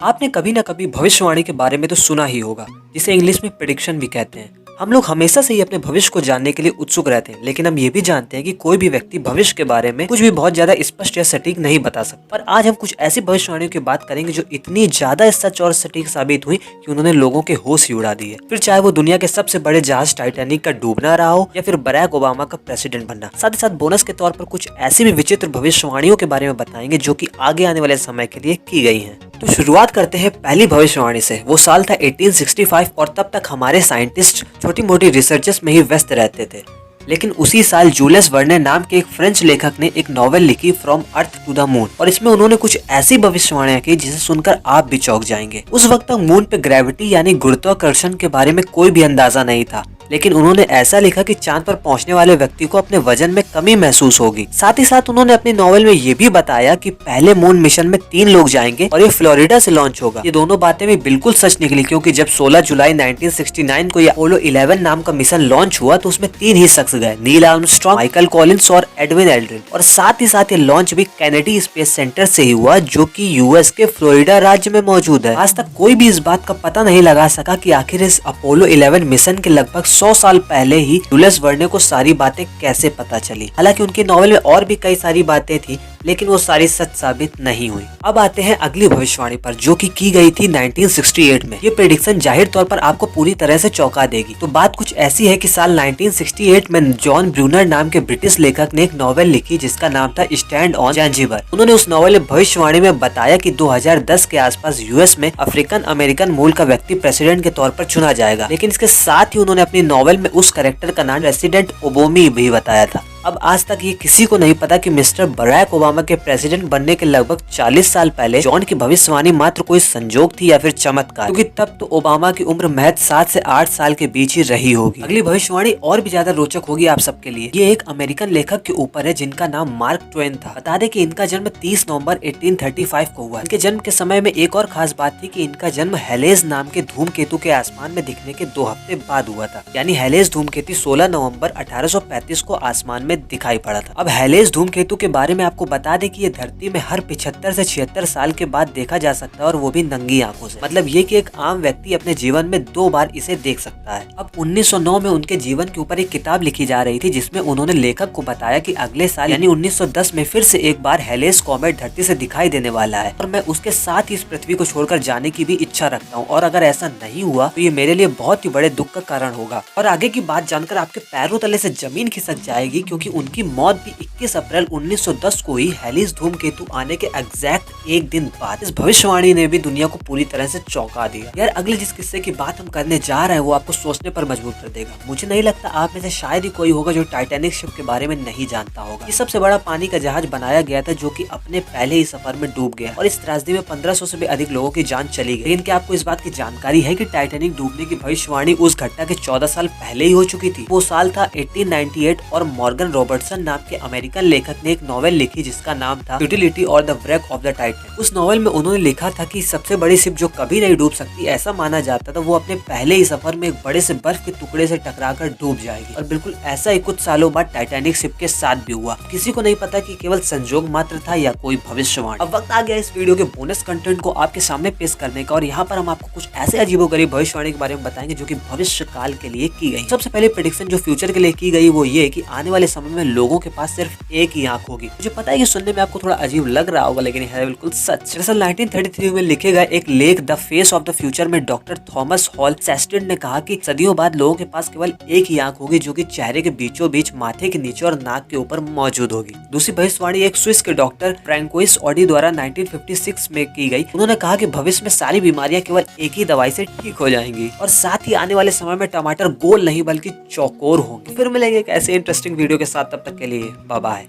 आपने कभी ना कभी भविष्यवाणी के बारे में तो सुना ही होगा, जिसे इंग्लिश में प्रेडिक्शन भी कहते हैं। हम लोग हमेशा से ही अपने भविष्य को जानने के लिए उत्सुक रहते हैं, लेकिन हम ये भी जानते हैं कि कोई भी व्यक्ति भविष्य के बारे में कुछ भी बहुत ज्यादा स्पष्ट या सटीक नहीं बता सकता। पर आज हम कुछ ऐसी भविष्यवाणियों की बात करेंगे जो इतनी ज्यादा सच और सटीक साबित हुई कि उन्होंने लोगों के होश ही उड़ा दिए। फिर चाहे वो दुनिया के सबसे बड़े जहाज टाइटैनिक का डूबना रहा हो या फिर बराक ओबामा का प्रेसिडेंट बनना। साथ ही साथ बोनस के तौर पर कुछ ऐसी भी विचित्र भविष्यवाणियों के बारे में बताएंगे जो कि आगे आने वाले समय के लिए की गई हैं। तो शुरुआत करते हैं पहली भविष्यवाणी से। वो साल था 1865 और तब तक हमारे साइंटिस्ट छोटी मोटी रिसर्चेस में ही व्यस्त रहते थे। लेकिन उसी साल जूलियस वर्ने नाम के एक फ्रेंच लेखक ने एक नॉवेल लिखी from Earth to the Moon, और इसमें उन्होंने कुछ ऐसी भविष्यवाणियां की जिसे सुनकर आप भी चौंक जाएंगे। उस वक्त तक मून पे ग्रेविटी यानी गुरुत्वाकर्षण के बारे में कोई भी अंदाजा नहीं था, लेकिन उन्होंने ऐसा लिखा कि चांद पर पहुंचने वाले व्यक्ति को अपने वजन में कमी महसूस होगी। साथ ही साथ उन्होंने अपनी नॉवेल में ये भी बताया कि पहले मून मिशन में 3 लोग जाएंगे और ये फ्लोरिडा से लॉन्च होगा। ये दोनों बातें भी बिल्कुल सच निकली, क्योंकि जब 16 जुलाई 1969 को ये अपोलो 11 नाम का मिशन लॉन्च हुआ तो उसमें 3 ही शख्स गए, नील आर्मस्ट्रॉन्ग, माइकल कॉलिंस और एडविन एल्ड्रिन। और साथ ही साथ ये लॉन्च भी कैनेडी स्पेस सेंटर से ही हुआ, जो कि यूएस के फ्लोरिडा राज्य में मौजूद है। आज तक कोई भी इस बात का पता नहीं लगा सका कि आखिर इस अपोलो 11 मिशन के लगभग 100 साल पहले ही जूलियस वर्ने को सारी बातें कैसे पता चली। हालांकि उनकी नॉवेल में और भी कई सारी बातें थी, लेकिन वो सारी सच साबित नहीं हुई। अब आते हैं अगली भविष्यवाणी पर, जो की गई थी 1968 में। ये प्रेडिक्शन जाहिर तौर पर आपको पूरी तरह से चौंका देगी। तो बात कुछ ऐसी है कि साल 1968 में जॉन ब्रूनर नाम के ब्रिटिश लेखक ने एक नॉवेल लिखी जिसका नाम था स्टैंड ऑन ज़ैंज़िबार। उन्होंने उस नॉवेल में भविष्यवाणी में बताया कि 2010 के आसपास यूएस में अफ्रीकन अमेरिकन मूल का व्यक्ति प्रेसिडेंट के तौर पर चुना जाएगा। लेकिन इसके साथ ही उन्होंने अपनी नॉवेल में उस कैरेक्टर का नाम प्रेसिडेंट ओबामा भी बताया था। अब आज तक ये किसी को नहीं पता कि मिस्टर बराक ओबामा के प्रेसिडेंट बनने के लगभग 40 साल पहले जॉन की भविष्यवाणी मात्र कोई संजोग थी या फिर चमत्कार, क्योंकि तब तो ओबामा की उम्र महज 7 से 8 साल के बीच ही रही होगी। अगली भविष्यवाणी और भी ज्यादा रोचक होगी आप सबके लिए। ये एक अमेरिकन लेखक के ऊपर है जिनका नाम मार्क ट्वेन था। बता दें कि इनका जन्म 30 नवंबर 1835 को हुआ। इनके जन्म के समय में एक और खास बात थी कि इनका जन्म हेलेज नाम के धूमकेतु के आसमान में दिखने के 2 हफ्ते बाद हुआ था। यानी हेलेज धूमकेतु 16 नवंबर 1835 को आसमान में दिखाई पड़ा था। अब हेलेज धूमकेतु के बारे में आपको बता दें कि ये धरती में हर 75 से 76 साल के बाद देखा जा सकता है, और वो भी नंगी आंखों से। मतलब ये कि एक आम व्यक्ति अपने जीवन में 2 बार इसे देख सकता है। अब 1909 में उनके जीवन के ऊपर एक किताब लिखी जा रही थी, जिसमें उन्होंने लेखक को बताया कि अगले साल यानी 1910 में फिर से एक बार हेलेज कॉमेट धरती से दिखाई देने वाला है, और मैं उसके साथ ही इस पृथ्वी को छोड़कर जाने की भी इच्छा रखता हूँ, और अगर ऐसा नहीं हुआ तो ये मेरे लिए बहुत ही बड़े दुख का कारण होगा। और आगे की बात जानकर आपके पैरों तले से जमीन खिसक जाएगी, क्योंकि उनकी मौत भी 21 अप्रैल 1910 को ही हेलेज धूमकेतु आने के एग्जैक्ट एक दिन बाद। इस भविष्यवाणी ने भी दुनिया को पूरी तरह से चौंका दिया। यार अगले जिस किस्से की बात हम करने जा रहे हैं वो आपको सोचने पर मजबूर कर देगा। मुझे नहीं लगता आप में से शायद ही कोई होगा जो टाइटैनिक शिप के बारे में नहीं जानता होगा। ये सबसे बड़ा पानी का जहाज बनाया गया था, जो कि अपने पहले ही सफर में डूब गया, और इस त्रासदी में 1500 से भी अधिक लोगों की जान चली गई। लेकिन क्या आपको इस बात की जानकारी है कि टाइटैनिक डूबने की भविष्यवाणी उस घटना के 14 साल पहले ही हो चुकी थी। वो साल था 1898 और मॉर्गन रॉबर्टसन नाम के अमेरिकन लेखक ने एक नॉवेल लिखी जिसका नाम था फ्यूटिलिटी और द व्रेक ऑफ द टाइटैनिक। उस नॉवेल में उन्होंने लिखा था कि सबसे बड़ी शिप जो कभी नहीं डूब सकती ऐसा माना जाता था, वो अपने पहले ही सफर में एक बड़े से बर्फ के टुकड़े से टकराकर डूब जाएगी। और बिल्कुल ऐसा ही कुछ सालों बाद टाइटैनिक शिप के साथ भी हुआ। किसी को नहीं पता कि केवल संजोग मात्र था या कोई भविष्यवाणी। अब वक्त आ गया इस वीडियो के बोनस कंटेंट को आपके सामने पेश करने का, और यहाँ पर हम आपको कुछ ऐसे अजीबोगरीब भविष्यवाणी के बारे में बताएंगे जो कि भविष्य काल के लिए की गई। सबसे पहले प्रेडिक्शन जो फ्यूचर के लिए की गई वो ये कि आने वाले समय में लोगों के पास सिर्फ एक ही आंख होगी। मुझे पता है कि सुनने में आपको थोड़ा अजीब लग रहा होगा, लेकिन है बिल्कुल सच। दरअसल 1933 में लिखे गए एक लेख the face of the future में डॉक्टर थॉमस हॉल सेस्टेड ने कहा कि सदियों बाद लोगों के पास केवल एक ही आंख होगी, जो कि चेहरे के बीचों बीच, माथे के नीचे और नाक के ऊपर मौजूद होगी। दूसरी भविष्यवाणी एक स्विस के डॉक्टर फ्रैंकोइस ऑडी द्वारा 1956 में की गई। उन्होंने कहा कि भविष्य में सारी बीमारियां केवल एक ही दवाई से ठीक हो जाएंगी, और साथ ही आने वाले समय में टमाटर गोल नहीं बल्कि चौकोर होंगे। फिर मिलेंगे एक ऐसे इंटरेस्टिंग वीडियो के साथ, तब तक के लिए बाय बाय।